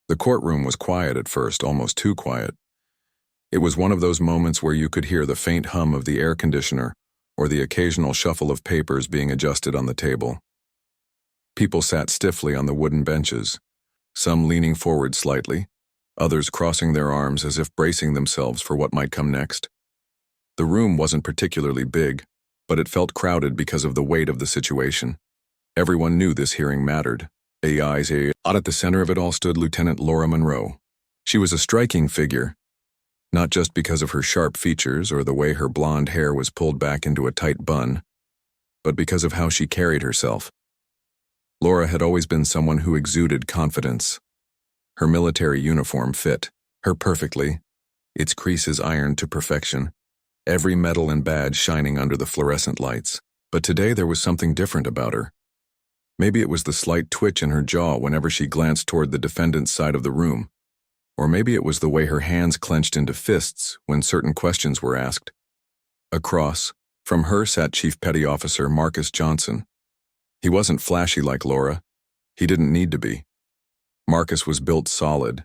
The courtroom was quiet at first, almost too quiet. It was one of those moments where you could hear the faint hum of the air conditioner or the occasional shuffle of papers being adjusted on the table. People sat stiffly on the wooden benches, some leaning forward slightly, others crossing their arms as if bracing themselves for what might come next. The room wasn't particularly big, but it felt crowded because of the weight of the situation. Everyone knew this hearing mattered. At the center of it all stood Lieutenant Laura Monroe. She was a striking figure, not just because of her sharp features or the way her blonde hair was pulled back into a tight bun, but because of how she carried herself. Laura had always been someone who exuded confidence. Her military uniform fit her perfectly, its creases ironed to perfection, every medal and badge shining under the fluorescent lights. But today there was something different about her. Maybe it was the slight twitch in her jaw whenever she glanced toward the defendant's side of the room, or maybe it was the way her hands clenched into fists when certain questions were asked. Across from her sat Chief Petty Officer Marcus Johnson. He wasn't flashy like Laura. He didn't need to be. Marcus was built solid,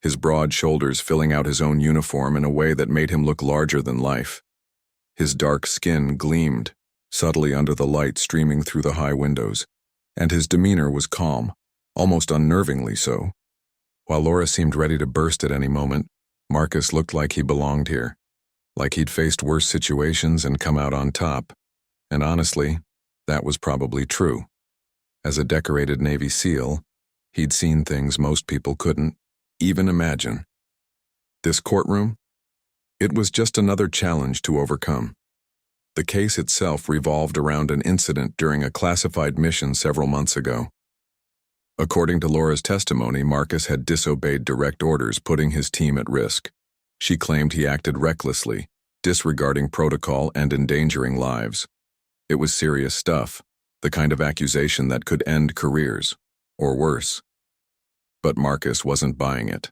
his broad shoulders filling out his own uniform in a way that made him look larger than life. His dark skin gleamed subtly under the light streaming through the high windows, and his demeanor was calm, almost unnervingly so. While Laura seemed ready to burst at any moment, Marcus looked like he belonged here, like he'd faced worse situations and come out on top. And honestly, that was probably true. As a decorated Navy SEAL, he'd seen things most people couldn't even imagine. This courtroom? It was just another challenge to overcome. The case itself revolved around an incident during a classified mission several months ago. According to Laura's testimony, Marcus had disobeyed direct orders, putting his team at risk. She claimed he acted recklessly, disregarding protocol and endangering lives. It was serious stuff, the kind of accusation that could end careers, or worse. But Marcus wasn't buying it.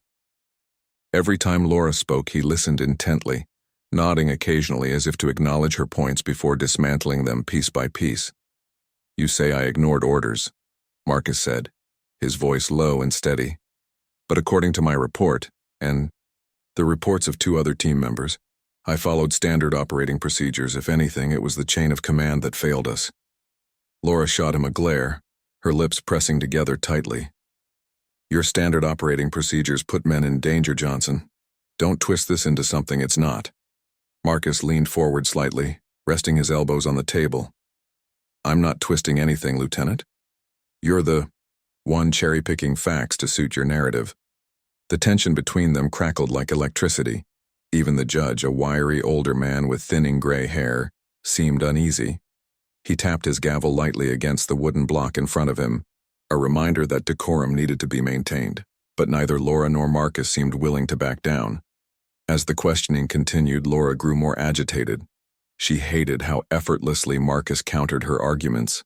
Every time Laura spoke, he listened intently, nodding occasionally as if to acknowledge her points before dismantling them piece by piece. "You say I ignored orders," Marcus said, his voice low and steady. "But according to my report, and the reports of 2 other team members, I followed standard operating procedures. If anything, it was the chain of command that failed us." Laura shot him a glare, her lips pressing together tightly. "Your standard operating procedures put men in danger, Johnson. Don't twist this into something it's not." Marcus leaned forward slightly, resting his elbows on the table. "I'm not twisting anything, Lieutenant. You're the one cherry-picking facts to suit your narrative." The tension between them crackled like electricity. Even the judge, a wiry older man with thinning gray hair, seemed uneasy. He tapped his gavel lightly against the wooden block in front of him, a reminder that decorum needed to be maintained. But neither Laura nor Marcus seemed willing to back down. As the questioning continued, Laura grew more agitated. She hated how effortlessly Marcus countered her arguments.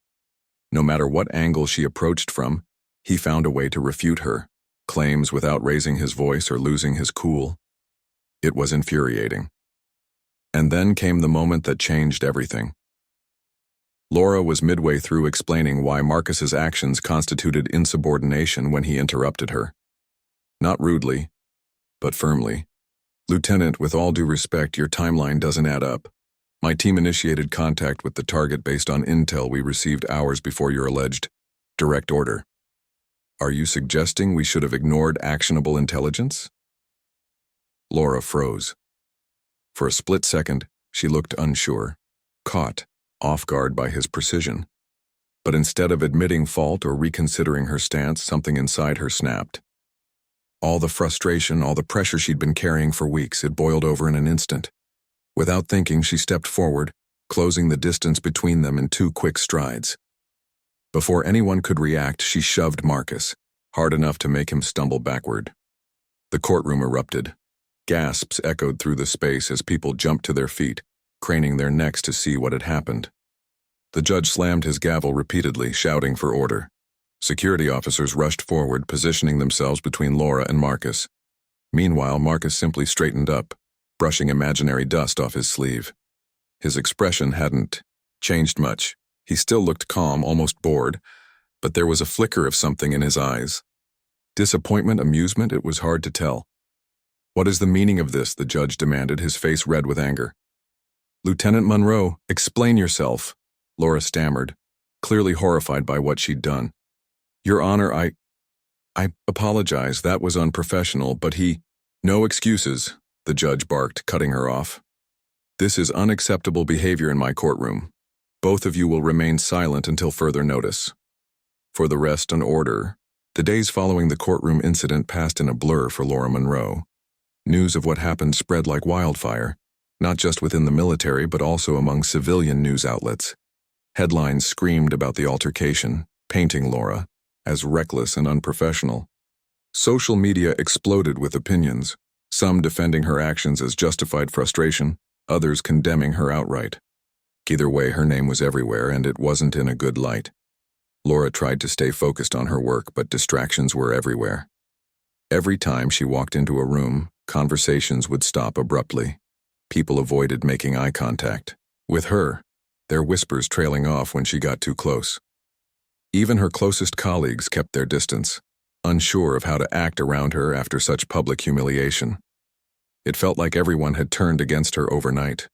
No matter what angle she approached from, he found a way to refute her claims without raising his voice or losing his cool. It was infuriating. And then came the moment that changed everything. Laura was midway through explaining why Marcus's actions constituted insubordination when he interrupted her. Not rudely, but firmly. "Lieutenant, with all due respect, your timeline doesn't add up. My team initiated contact with the target based on intel we received hours before your alleged direct order. Are you suggesting we should have ignored actionable intelligence?" Laura froze. For a split second, she looked unsure, caught off guard by his precision. But instead of admitting fault or reconsidering her stance, something inside her snapped. All the frustration, all the pressure she'd been carrying for weeks, it boiled over in an instant. Without thinking, she stepped forward, closing the distance between them in 2 quick strides. Before anyone could react, she shoved Marcus, hard enough to make him stumble backward. The courtroom erupted. Gasps echoed through the space as people jumped to their feet, craning their necks to see what had happened. The judge slammed his gavel repeatedly, shouting for order. Security officers rushed forward, positioning themselves between Laura and Marcus. Meanwhile, Marcus simply straightened up, brushing imaginary dust off his sleeve. His expression hadn't changed much. He still looked calm, almost bored, but there was a flicker of something in his eyes. Disappointment, amusement, it was hard to tell. "What is the meaning of this?" the judge demanded, his face red with anger. "Lieutenant Monroe, explain yourself," Laura stammered, clearly horrified by what she'd done. "Your Honor, I apologize, that was unprofessional, but he—" "No excuses," the judge barked, cutting her off. "This is unacceptable behavior in my courtroom. Both of you will remain silent until further notice." For the rest, an order. The days following the courtroom incident passed in a blur for Laura Monroe. News of what happened spread like wildfire, not just within the military but also among civilian news outlets. Headlines screamed about the altercation, painting Laura as reckless and unprofessional. Social media exploded with opinions, some defending her actions as justified frustration, others condemning her outright. Either way, her name was everywhere, and it wasn't in a good light. Laura tried to stay focused on her work, but distractions were everywhere. Every time she walked into a room, conversations would stop abruptly. People avoided making eye contact. With her, their whispers trailing off when she got too close. Even her closest colleagues kept their distance, unsure of how to act around her after such public humiliation. It felt like everyone had turned against her overnight.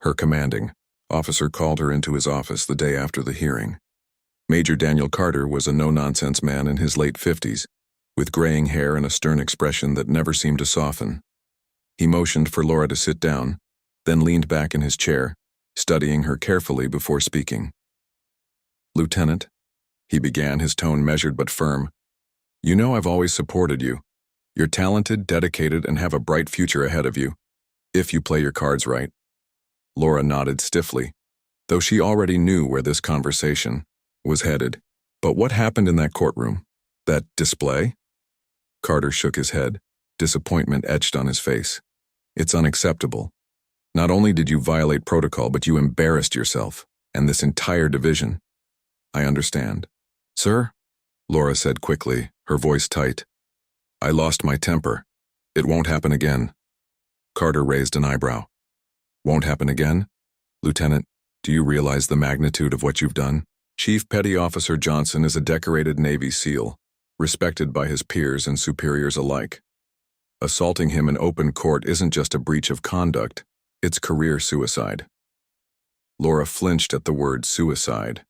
Her commanding officer called her into his office the day after the hearing. Major Daniel Carter was a no-nonsense man in his late 50s, with graying hair and a stern expression that never seemed to soften. He motioned for Laura to sit down, then leaned back in his chair, studying her carefully before speaking. "Lieutenant," he began, his tone measured but firm, "you know I've always supported you. You're talented, dedicated, and have a bright future ahead of you, if you play your cards right." Laura nodded stiffly, though she already knew where this conversation was headed. "But what happened in that courtroom? That display?" Carter shook his head, disappointment etched on his face. "It's unacceptable. Not only did you violate protocol, but you embarrassed yourself, and this entire division." "I understand." "Sir?" Laura said quickly, her voice tight. "I lost my temper. It won't happen again." Carter raised an eyebrow. "Won't happen again? Lieutenant, do you realize the magnitude of what you've done? Chief Petty Officer Johnson is a decorated Navy SEAL, respected by his peers and superiors alike. Assaulting him in open court isn't just a breach of conduct, it's career suicide." Laura flinched at the word suicide.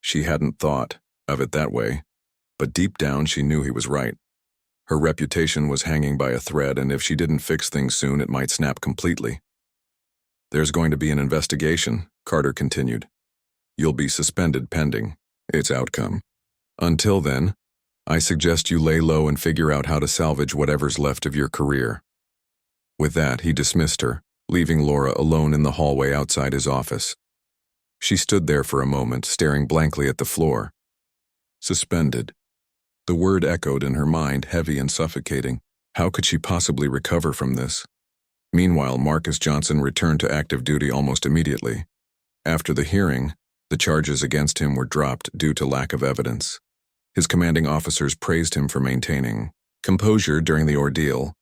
She hadn't thought of it that way, but deep down she knew he was right. Her reputation was hanging by a thread, and if she didn't fix things soon, it might snap completely. "There's going to be an investigation," Carter continued. "You'll be suspended pending its outcome. Until then, I suggest you lay low and figure out how to salvage whatever's left of your career." With that, he dismissed her, leaving Laura alone in the hallway outside his office. She stood there for a moment, staring blankly at the floor. Suspended. The word echoed in her mind, heavy and suffocating. How could she possibly recover from this? Meanwhile, Marcus Johnson returned to active duty almost immediately. After the hearing, the charges against him were dropped due to lack of evidence. His commanding officers praised him for maintaining composure during the ordeal,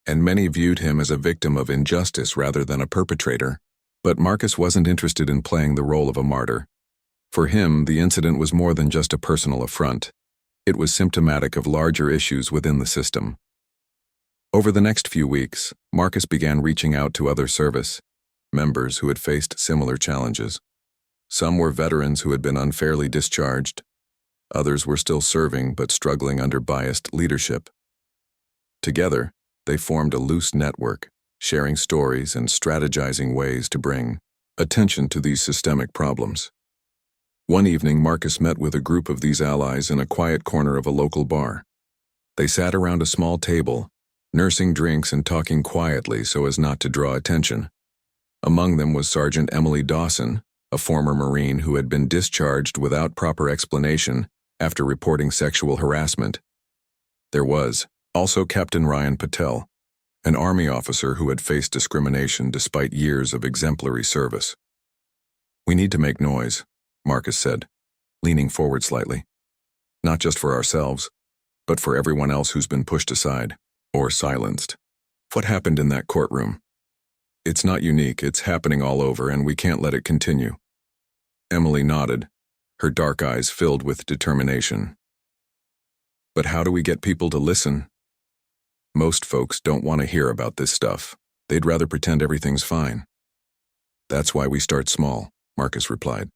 and many viewed him as a victim of injustice rather than a perpetrator. But Marcus wasn't interested in playing the role of a martyr. For him, the incident was more than just a personal affront. It was symptomatic of larger issues within the system. Over the next few weeks, Marcus began reaching out to other service members who had faced similar challenges. Some were veterans who had been unfairly discharged. Others were still serving but struggling under biased leadership. Together, they formed a loose network, sharing stories and strategizing ways to bring attention to these systemic problems. One evening, Marcus met with a group of these allies in a quiet corner of a local bar. They sat around a small table, nursing drinks and talking quietly so as not to draw attention. Among them was Sergeant Emily Dawson, a former Marine who had been discharged without proper explanation after reporting sexual harassment. There was also Captain Ryan Patel, an Army officer who had faced discrimination despite years of exemplary service. "We need to make noise," Marcus said, leaning forward slightly. "Not just for ourselves, but for everyone else who's been pushed aside or silenced. What happened in that courtroom? It's not unique, it's happening all over, and we can't let it continue." Emily nodded, her dark eyes filled with determination. But how do we get people to listen? Most folks don't want to hear about this stuff. They'd rather pretend everything's fine. That's why we start small, Marcus replied.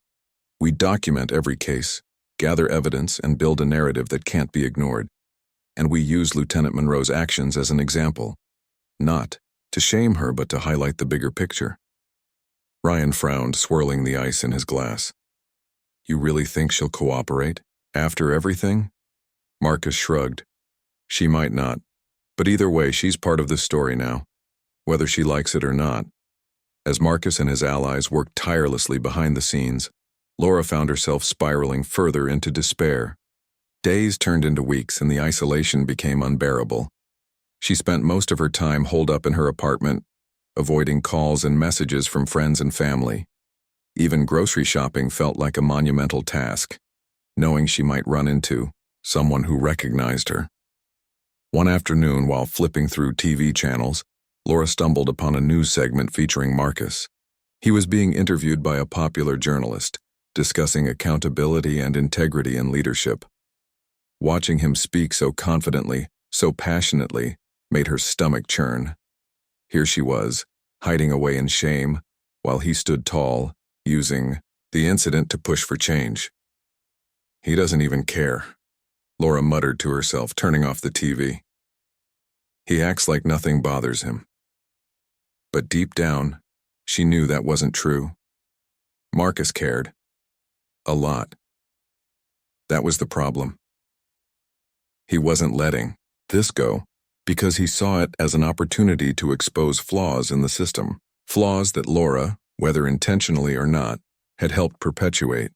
We document every case, gather evidence, and build a narrative that can't be ignored. And we use Lieutenant Monroe's actions as an example. Not to shame her, but to highlight the bigger picture. Ryan frowned, swirling the ice in his glass. You really think she'll cooperate? After everything? Marcus shrugged. She might not. But either way, she's part of this story now, whether she likes it or not. As Marcus and his allies worked tirelessly behind the scenes, Laura found herself spiraling further into despair. Days turned into weeks and the isolation became unbearable. She spent most of her time holed up in her apartment, avoiding calls and messages from friends and family. Even grocery shopping felt like a monumental task, knowing she might run into someone who recognized her. One afternoon, while flipping through TV channels, Laura stumbled upon a news segment featuring Marcus. He was being interviewed by a popular journalist, discussing accountability and integrity in leadership. Watching him speak so confidently, so passionately, made her stomach churn. Here she was, hiding away in shame, while he stood tall, using the incident to push for change. He doesn't even care, Laura muttered to herself, turning off the TV. He acts like nothing bothers him. But deep down, she knew that wasn't true. Marcus cared. A lot. That was the problem. He wasn't letting this go because he saw it as an opportunity to expose flaws in the system, flaws that Laura, whether intentionally or not, had helped perpetuate.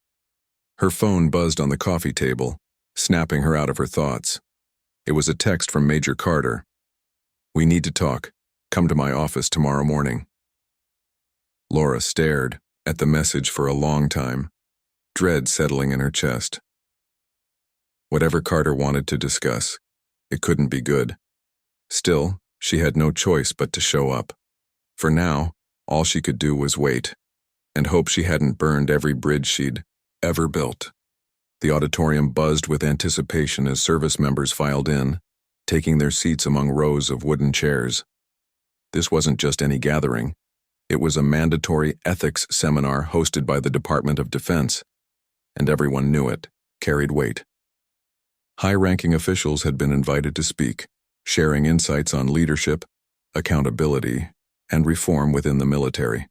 Her phone buzzed on the coffee table, snapping her out of her thoughts. It was a text from Major Carter. We need to talk. Come to my office tomorrow morning. Laura stared at the message for a long time, dread settling in her chest. Whatever Carter wanted to discuss, it couldn't be good. Still, she had no choice but to show up. For now, all she could do was wait, and hope she hadn't burned every bridge she'd ever built. The auditorium buzzed with anticipation as service members filed in, taking their seats among rows of wooden chairs. This wasn't just any gathering. It was a mandatory ethics seminar hosted by the Department of Defense, and everyone knew it, carried weight. High-ranking officials had been invited to speak, sharing insights on leadership, accountability, and reform within the military.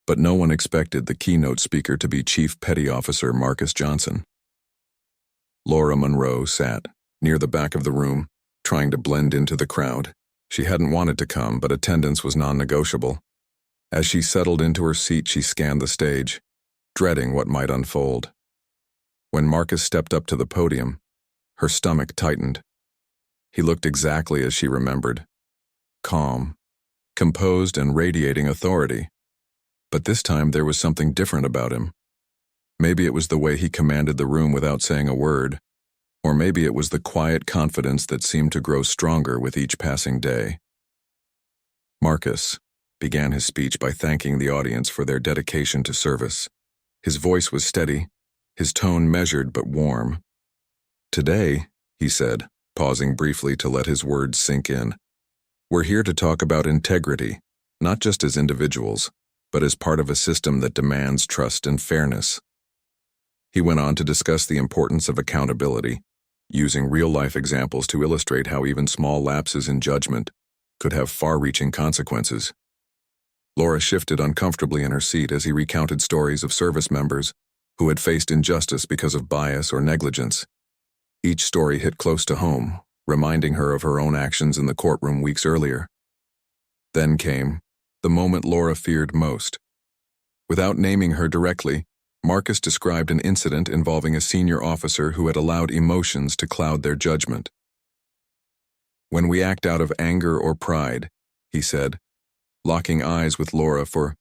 But no one expected the keynote speaker to be Chief Petty Officer Marcus Johnson. Laura Monroe sat near the back of the room, trying to blend into the crowd. She hadn't wanted to come, but attendance was non-negotiable. As she settled into her seat, she scanned the stage, dreading what might unfold. When Marcus stepped up to the podium, her stomach tightened. He looked exactly as she remembered. Calm, composed, and radiating authority. But this time there was something different about him. Maybe it was the way he commanded the room without saying a word, or maybe it was the quiet confidence that seemed to grow stronger with each passing day. Marcus began his speech by thanking the audience for their dedication to service. His voice was steady, his tone measured but warm. Today, he said, pausing briefly to let his words sink in, we're here to talk about integrity, not just as individuals, but as part of a system that demands trust and fairness. He went on to discuss the importance of accountability, using real-life examples to illustrate how even small lapses in judgment could have far-reaching consequences. Laura shifted uncomfortably in her seat as he recounted stories of service members who had faced injustice because of bias or negligence. Each story hit close to home, reminding her of her own actions in the courtroom weeks earlier. Then came the moment Laura feared most. Without naming her directly, Marcus described an incident involving a senior officer who had allowed emotions to cloud their judgment. When we act out of anger or pride, he said, locking eyes with Laura for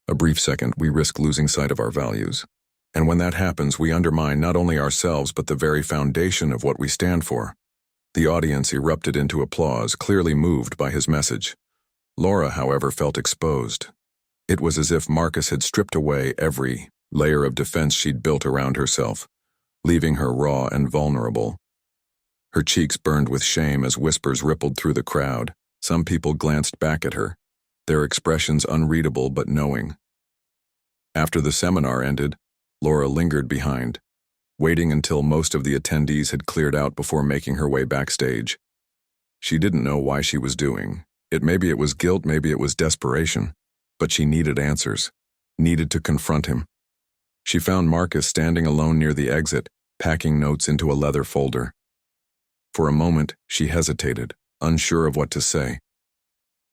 a brief second, we risk losing sight of our values. And when that happens, we undermine not only ourselves but the very foundation of what we stand for. The audience erupted into applause, clearly moved by his message. Laura, however, felt exposed. It was as if Marcus had stripped away every layer of defense she'd built around herself, leaving her raw and vulnerable. Her cheeks burned with shame as whispers rippled through the crowd. Some people glanced back at her, their expressions unreadable but knowing. After the seminar ended, Laura lingered behind, waiting until most of the attendees had cleared out before making her way backstage. She didn't know why she was doing it. Maybe it was guilt, maybe it was desperation, but she needed answers, needed to confront him. She found Marcus standing alone near the exit, packing notes into a leather folder. For a moment, she hesitated, unsure of what to say.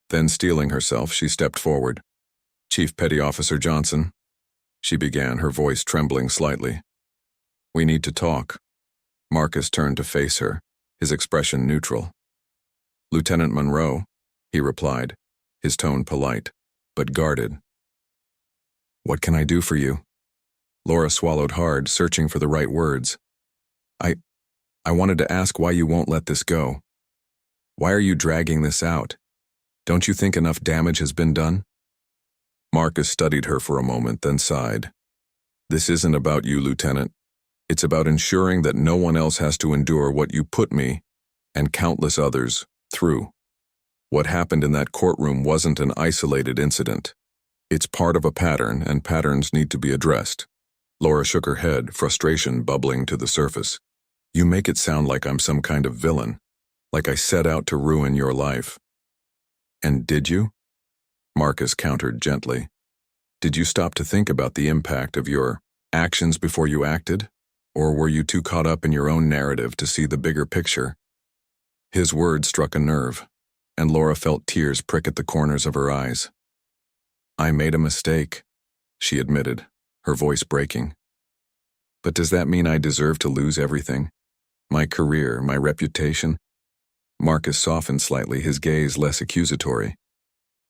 Then, steeling herself, she stepped forward. "Chief Petty Officer Johnson," she began, her voice trembling slightly. "We need to talk." Marcus turned to face her, his expression neutral. "Lieutenant Monroe," he replied, his tone polite, but guarded. "What can I do for you?" Laura swallowed hard, searching for the right words. I wanted to ask why you won't let this go. Why are you dragging this out? Don't you think enough damage has been done?" Marcus studied her for a moment, then sighed. "This isn't about you, Lieutenant. It's about ensuring that no one else has to endure what you put me, and countless others, through. What happened in that courtroom wasn't an isolated incident. It's part of a pattern, and patterns need to be addressed." Laura shook her head, frustration bubbling to the surface. "You make it sound like I'm some kind of villain, like I set out to ruin your life." "And did you?" Marcus countered gently. "Did you stop to think about the impact of your actions before you acted? Or were you too caught up in your own narrative to see the bigger picture?" His words struck a nerve, and Laura felt tears prick at the corners of her eyes. "I made a mistake," she admitted, her voice breaking. "But does that mean I deserve to lose everything? My career, my reputation?" Marcus softened slightly, his gaze less accusatory.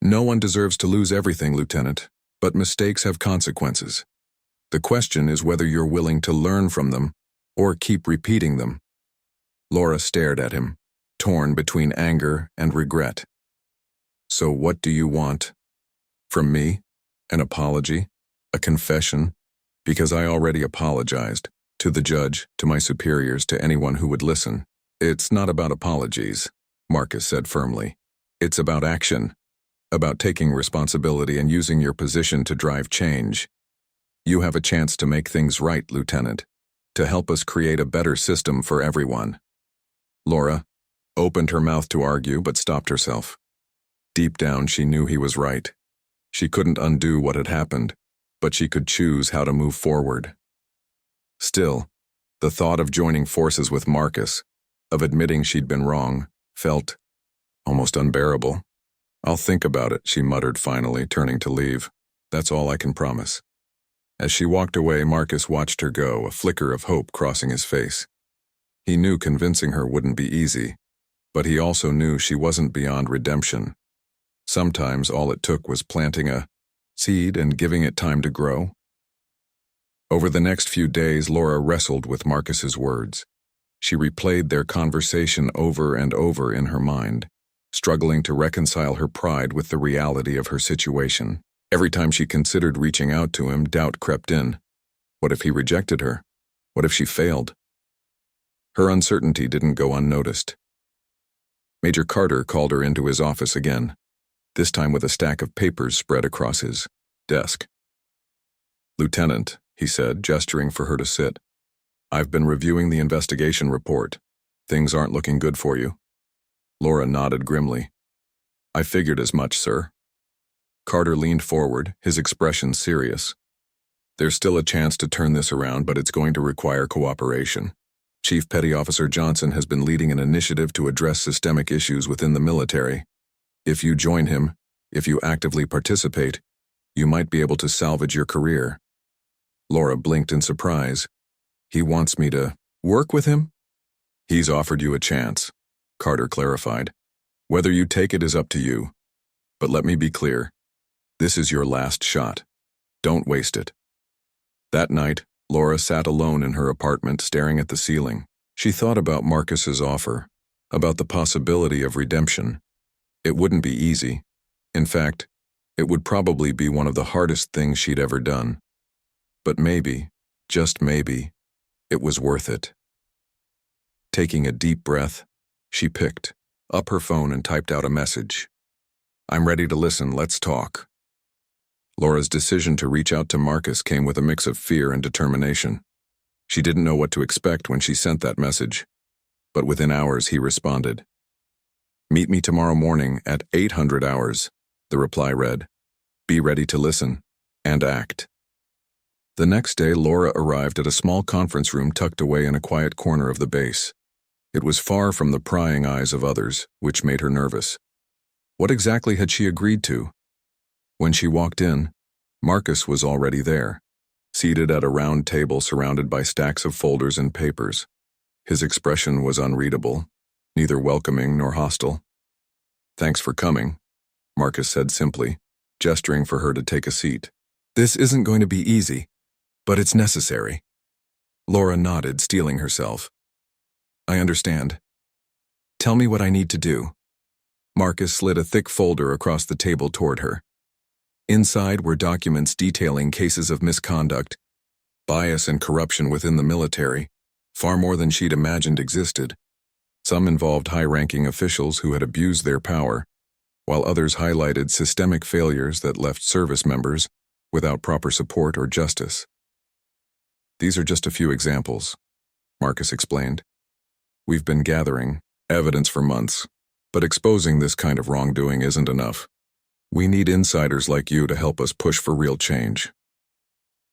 "No one deserves to lose everything, Lieutenant, but mistakes have consequences. The question is whether you're willing to learn from them or keep repeating them." Laura stared at him, torn between anger and regret. "So what do you want? From me? An apology? A confession? Because I already apologized. To the judge, to my superiors, to anyone who would listen." "It's not about apologies," Marcus said firmly. "It's about action. About taking responsibility and using your position to drive change. You have a chance to make things right, Lieutenant, to help us create a better system for everyone." Laura opened her mouth to argue but stopped herself. Deep down, she knew he was right. She couldn't undo what had happened, but she could choose how to move forward. Still, the thought of joining forces with Marcus, of admitting she'd been wrong, felt almost unbearable. "I'll think about it," she muttered finally, turning to leave. "That's all I can promise." As she walked away, Marcus watched her go, a flicker of hope crossing his face. He knew convincing her wouldn't be easy, but he also knew she wasn't beyond redemption. Sometimes all it took was planting a seed and giving it time to grow. Over the next few days, Laura wrestled with Marcus's words. She replayed their conversation over and over in her mind, struggling to reconcile her pride with the reality of her situation. Every time she considered reaching out to him, doubt crept in. What if he rejected her? What if she failed? Her uncertainty didn't go unnoticed. Major Carter called her into his office again, this time with a stack of papers spread across his desk. "Lieutenant," he said, gesturing for her to sit, "I've been reviewing the investigation report. Things aren't looking good for you." Laura nodded grimly. "I figured as much, sir." Carter leaned forward, his expression serious. "There's still a chance to turn this around, but it's going to require cooperation. Chief Petty Officer Johnson has been leading an initiative to address systemic issues within the military. If you join him, if you actively participate, you might be able to salvage your career." Laura blinked in surprise. "He wants me to work with him?" "He's offered you a chance," Carter clarified. "Whether you take it is up to you. But let me be clear. This is your last shot. Don't waste it." That night, Laura sat alone in her apartment, staring at the ceiling. She thought about Marcus's offer, about the possibility of redemption. It wouldn't be easy. In fact, it would probably be one of the hardest things she'd ever done. But maybe, just maybe, it was worth it. Taking a deep breath, she picked up her phone and typed out a message. "I'm ready to listen, let's talk." Laura's decision to reach out to Marcus came with a mix of fear and determination. She didn't know what to expect when she sent that message, but within hours he responded. "Meet me tomorrow morning at 800 hours, the reply read. "Be ready to listen and act." The next day, Laura arrived at a small conference room tucked away in a quiet corner of the base. It was far from the prying eyes of others, which made her nervous. What exactly had she agreed to? When she walked in, Marcus was already there, seated at a round table surrounded by stacks of folders and papers. His expression was unreadable, neither welcoming nor hostile. "Thanks for coming," Marcus said simply, gesturing for her to take a seat. "This isn't going to be easy, but it's necessary." Laura nodded, steeling herself. "I understand. Tell me what I need to do." Marcus slid a thick folder across the table toward her. Inside were documents detailing cases of misconduct, bias and corruption within the military, far more than she'd imagined existed. Some involved high-ranking officials who had abused their power, while others highlighted systemic failures that left service members without proper support or justice. "These are just a few examples," Marcus explained. "We've been gathering evidence for months, but exposing this kind of wrongdoing isn't enough. We need insiders like you to help us push for real change."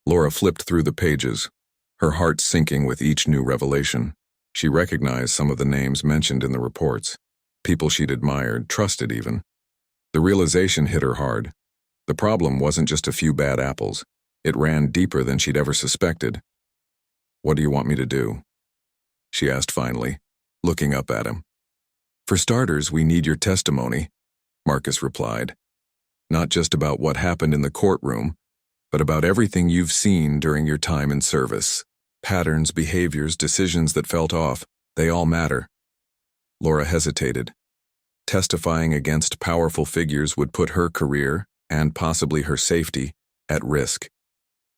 Laura flipped through the pages, her heart sinking with each new revelation. She recognized some of the names mentioned in the reports, people she'd admired, trusted even. The realization hit her hard. The problem wasn't just a few bad apples. It ran deeper than she'd ever suspected. "What do you want me to do?" she asked finally, looking up at him. "For starters, we need your testimony," Marcus replied. "Not just about what happened in the courtroom, but about everything you've seen during your time in service. Patterns, behaviors, decisions that felt off, they all matter." Laura hesitated. Testifying against powerful figures would put her career, and possibly her safety, at risk.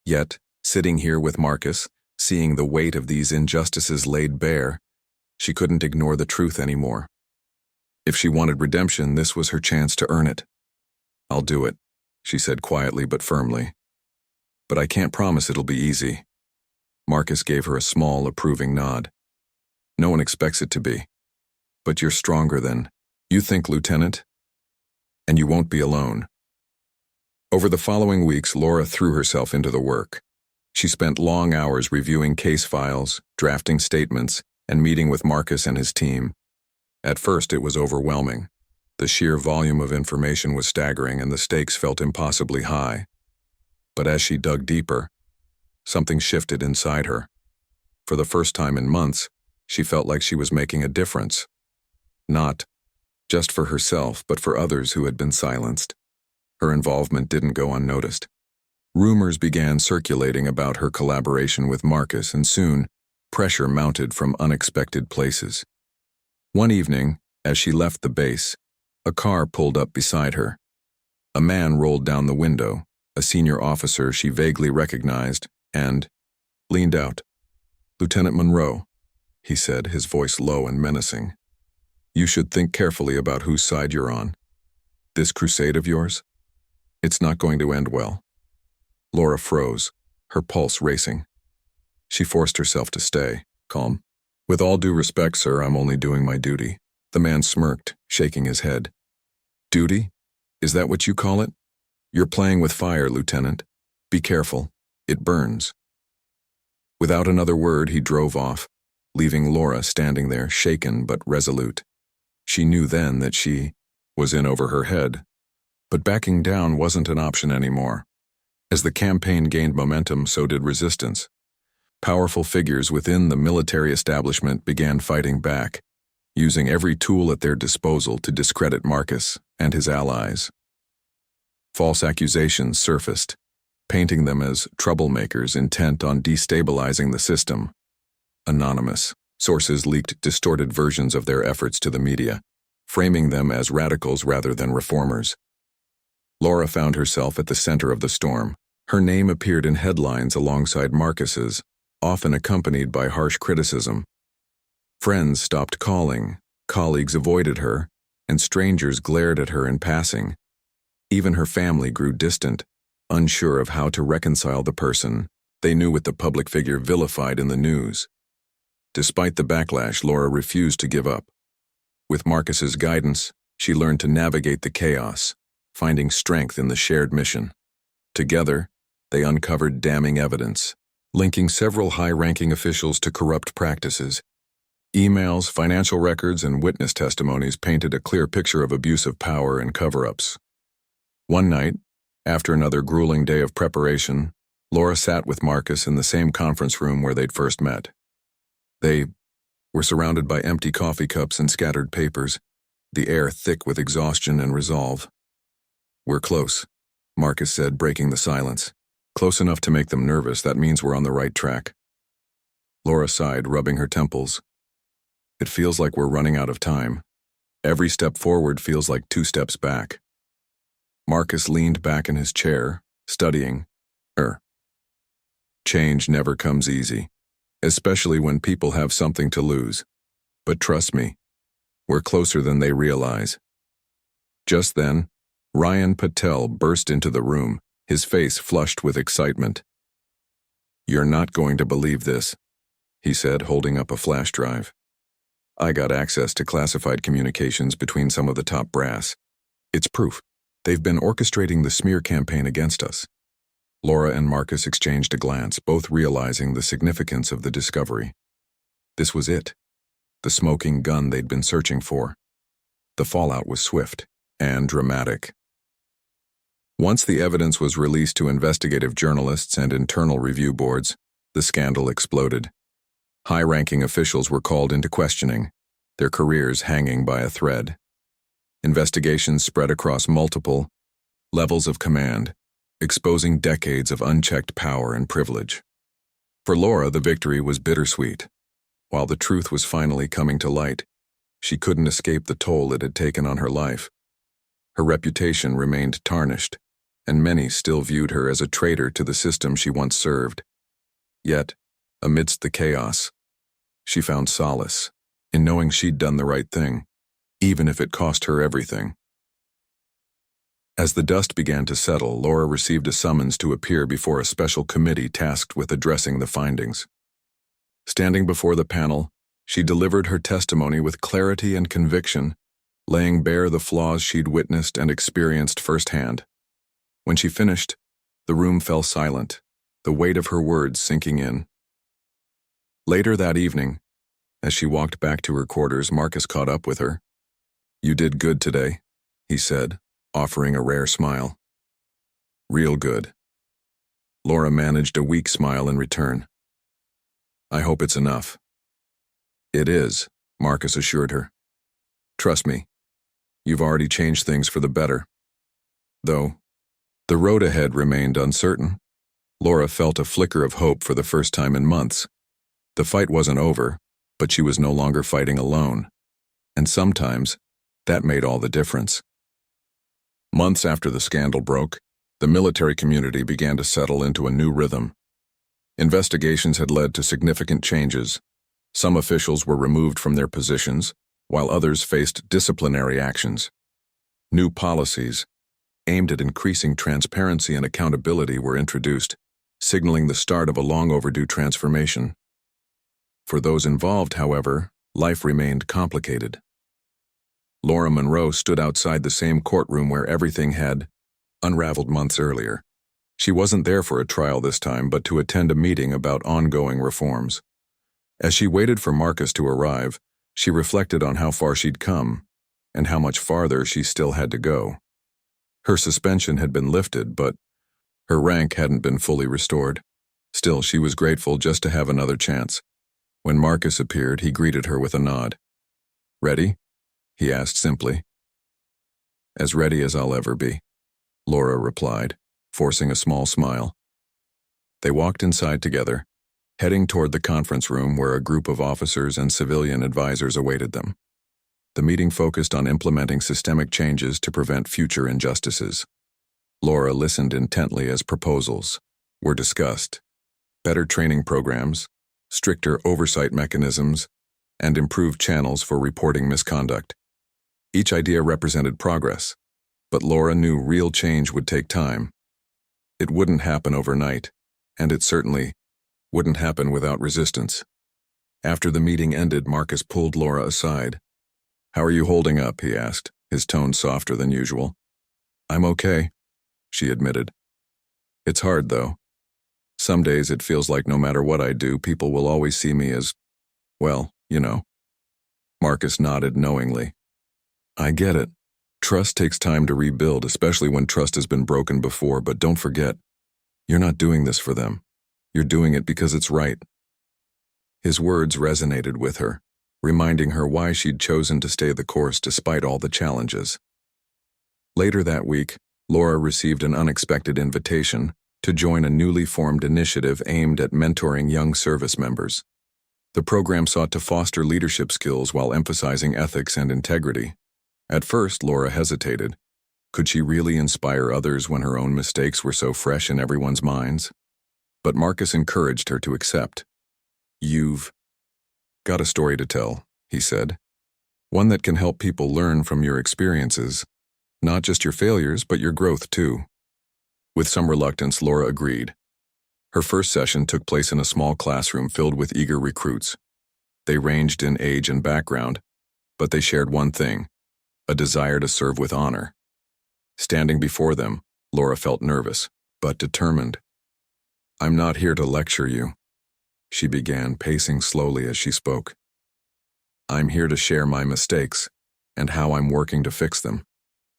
Yet, sitting here with Marcus, seeing the weight of these injustices laid bare, she couldn't ignore the truth anymore. If she wanted redemption, this was her chance to earn it. "I'll do it," she said quietly but firmly. "But I can't promise it'll be easy." Marcus gave her a small, approving nod. "No one expects it to be. But you're stronger than you think, Lieutenant. And you won't be alone." Over the following weeks, Laura threw herself into the work. She spent long hours reviewing case files, drafting statements, and meeting with Marcus and his team. At first, it was overwhelming. The sheer volume of information was staggering and the stakes felt impossibly high. But as she dug deeper, something shifted inside her. For the first time in months, she felt like she was making a difference. Not just for herself, but for others who had been silenced. Her involvement didn't go unnoticed. Rumors began circulating about her collaboration with Marcus, and soon, pressure mounted from unexpected places. One evening, as she left the base, a car pulled up beside her. A man rolled down the window, a senior officer she vaguely recognized, and leaned out. "Lieutenant Monroe," he said, his voice low and menacing. "You should think carefully about whose side you're on. This crusade of yours, it's not going to end well." Laura froze, her pulse racing. She forced herself to stay calm. "With all due respect, sir, I'm only doing my duty." The man smirked, shaking his head. "Duty? Is that what you call it? You're playing with fire, Lieutenant. Be careful. It burns." Without another word, he drove off, leaving Laura standing there, shaken but resolute. She knew then that she was in over her head, but backing down wasn't an option anymore. As the campaign gained momentum, so did resistance. Powerful figures within the military establishment began fighting back, using every tool at their disposal to discredit Marcus and his allies. False accusations surfaced, painting them as troublemakers intent on destabilizing the system. Anonymous sources leaked distorted versions of their efforts to the media, framing them as radicals rather than reformers. Laura found herself at the center of the storm. Her name appeared in headlines alongside Marcus's, often accompanied by harsh criticism. Friends stopped calling, colleagues avoided her, and strangers glared at her in passing. Even her family grew distant, unsure of how to reconcile the person they knew with the public figure vilified in the news. Despite the backlash, Laura refused to give up. With Marcus's guidance, she learned to navigate the chaos, finding strength in the shared mission. Together, they uncovered damning evidence, linking several high-ranking officials to corrupt practices. Emails, financial records, and witness testimonies painted a clear picture of abuse of power and cover-ups. One night, after another grueling day of preparation, Laura sat with Marcus in the same conference room where they'd first met. They were surrounded by empty coffee cups and scattered papers, the air thick with exhaustion and resolve. "We're close," Marcus said, breaking the silence. "Close enough to make them nervous. That means we're on the right track." Laura sighed, rubbing her temples. "It feels like we're running out of time. Every step forward feels like 2 steps back." Marcus leaned back in his chair, studying her. "Change never comes easy, especially when people have something to lose. But trust me, we're closer than they realize." Just then, Ryan Patel burst into the room, his face flushed with excitement. "You're not going to believe this," he said, holding up a flash drive. "I got access to classified communications between some of the top brass. It's proof. They've been orchestrating the smear campaign against us." Laura and Marcus exchanged a glance, both realizing the significance of the discovery. This was it, the smoking gun they'd been searching for. The fallout was swift and dramatic. Once the evidence was released to investigative journalists and internal review boards, the scandal exploded. High-ranking officials were called into questioning, their careers hanging by a thread. Investigations spread across multiple levels of command, exposing decades of unchecked power and privilege. For Laura, the victory was bittersweet. While the truth was finally coming to light, she couldn't escape the toll it had taken on her life. Her reputation remained tarnished, and many still viewed her as a traitor to the system she once served. Yet, amidst the chaos, she found solace in knowing she'd done the right thing, even if it cost her everything. As the dust began to settle, Laura received a summons to appear before a special committee tasked with addressing the findings. Standing before the panel, she delivered her testimony with clarity and conviction, laying bare the flaws she'd witnessed and experienced firsthand. When she finished, the room fell silent, the weight of her words sinking in. Later that evening, as she walked back to her quarters, Marcus caught up with her. "You did good today," he said, offering a rare smile. "Real good." Laura managed a weak smile in return. "I hope it's enough." "It is," Marcus assured her. "Trust me, you've already changed things for the better." Though the road ahead remained uncertain, Laura felt a flicker of hope for the first time in months. The fight wasn't over, but she was no longer fighting alone. And sometimes, that made all the difference. Months after the scandal broke, the military community began to settle into a new rhythm. Investigations had led to significant changes. Some officials were removed from their positions, while others faced disciplinary actions. New policies, aimed at increasing transparency and accountability, were introduced, signaling the start of a long-overdue transformation. For those involved, however, life remained complicated. Laura Monroe stood outside the same courtroom where everything had unraveled months earlier. She wasn't there for a trial this time, but to attend a meeting about ongoing reforms. As she waited for Marcus to arrive, she reflected on how far she'd come, and how much farther she still had to go. Her suspension had been lifted, but her rank hadn't been fully restored. Still, she was grateful just to have another chance. When Marcus appeared, he greeted her with a nod. "Ready?" he asked simply. "As ready as I'll ever be," Laura replied, forcing a small smile. They walked inside together, heading toward the conference room where a group of officers and civilian advisors awaited them. The meeting focused on implementing systemic changes to prevent future injustices. Laura listened intently as proposals were discussed. Better training programs, stricter oversight mechanisms, and improved channels for reporting misconduct. Each idea represented progress, but Laura knew real change would take time. It wouldn't happen overnight, and it certainly wouldn't happen without resistance. After the meeting ended, Marcus pulled Laura aside. "How are you holding up?" he asked, his tone softer than usual. "I'm okay," she admitted. "It's hard, though. Some days it feels like no matter what I do, people will always see me as, well, you know." Marcus nodded knowingly. "I get it. Trust takes time to rebuild, especially when trust has been broken before, but don't forget, you're not doing this for them. You're doing it because it's right." His words resonated with her, reminding her why she'd chosen to stay the course despite all the challenges. Later that week, Laura received an unexpected invitation to join a newly formed initiative aimed at mentoring young service members. The program sought to foster leadership skills while emphasizing ethics and integrity. At first, Laura hesitated. Could she really inspire others when her own mistakes were so fresh in everyone's minds? But Marcus encouraged her to accept. "You've got a story to tell," he said. "One that can help people learn from your experiences, not just your failures, but your growth too." With some reluctance, Laura agreed. Her first session took place in a small classroom filled with eager recruits. They ranged in age and background, but they shared one thing: a desire to serve with honor. Standing before them, Laura felt nervous, but determined. "I'm not here to lecture you," she began, pacing slowly as she spoke. "I'm here to share my mistakes and how I'm working to fix them.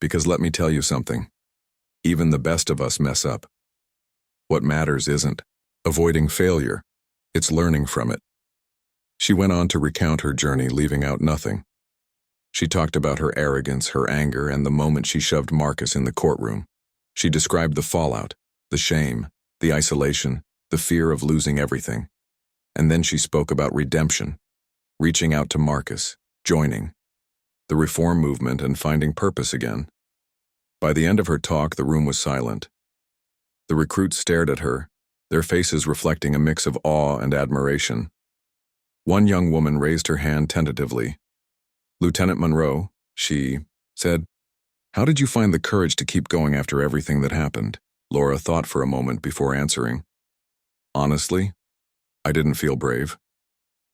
Because let me tell you something, even the best of us mess up. What matters isn't avoiding failure, it's learning from it." She went on to recount her journey, leaving out nothing. She talked about her arrogance, her anger, and the moment she shoved Marcus in the courtroom. She described the fallout, the shame, the isolation, the fear of losing everything. And then she spoke about redemption, reaching out to Marcus, joining the reform movement and finding purpose again. By the end of her talk, the room was silent. The recruits stared at her, their faces reflecting a mix of awe and admiration. One young woman raised her hand tentatively. "Lieutenant Monroe," she said, "how did you find the courage to keep going after everything that happened?" Laura thought for a moment before answering. "Honestly, I didn't feel brave.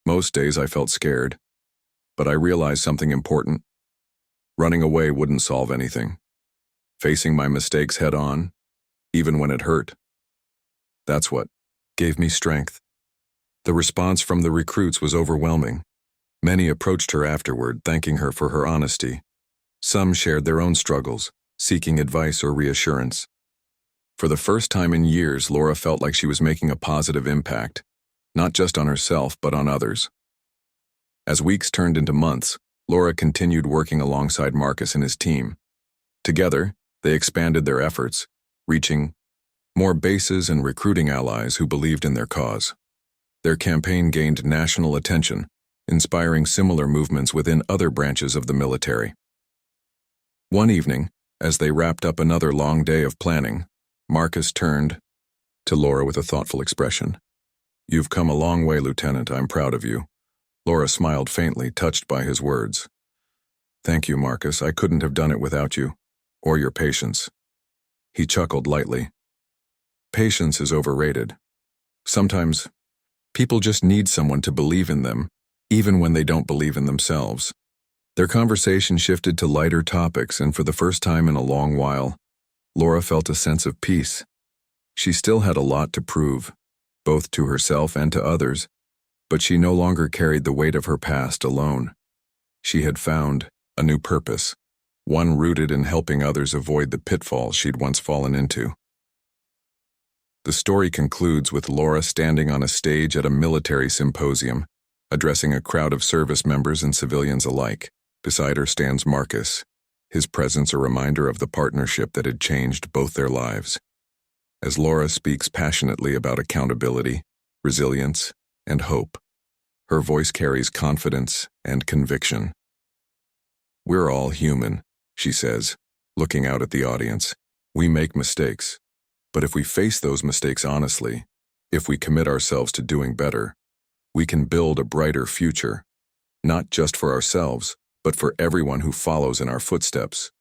Most days I felt scared, but I realized something important. Running away wouldn't solve anything. Facing my mistakes head on, even when it hurt, that's what gave me strength." The response from the recruits was overwhelming. Many approached her afterward, thanking her for her honesty. Some shared their own struggles, seeking advice or reassurance. For the first time in years, Laura felt like she was making a positive impact, not just on herself, but on others. As weeks turned into months, Laura continued working alongside Marcus and his team. Together, they expanded their efforts, reaching more bases and recruiting allies who believed in their cause. Their campaign gained national attention, inspiring similar movements within other branches of the military. One evening, as they wrapped up another long day of planning, Marcus turned to Laura with a thoughtful expression. "You've come a long way, Lieutenant. I'm proud of you." Laura smiled faintly, touched by his words. "Thank you, Marcus. I couldn't have done it without you, or your patience." He chuckled lightly. "Patience is overrated. Sometimes, people just need someone to believe in them, even when they don't believe in themselves." Their conversation shifted to lighter topics, and for the first time in a long while, Laura felt a sense of peace. She still had a lot to prove, both to herself and to others, but she no longer carried the weight of her past alone. She had found a new purpose, one rooted in helping others avoid the pitfalls she'd once fallen into. The story concludes with Laura standing on a stage at a military symposium, addressing a crowd of service members and civilians alike. Beside her stands Marcus, his presence a reminder of the partnership that had changed both their lives. As Laura speaks passionately about accountability, resilience, and hope, her voice carries confidence and conviction. "We're all human," she says, looking out at the audience. "We make mistakes. But if we face those mistakes honestly, if we commit ourselves to doing better, we can build a brighter future. not just for ourselves, but for everyone who follows in our footsteps.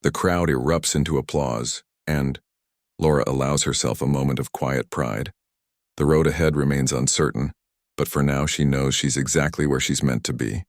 The crowd erupts into applause, and Laura allows herself a moment of quiet pride. The road ahead remains uncertain, but for now she knows she's exactly where she's meant to be.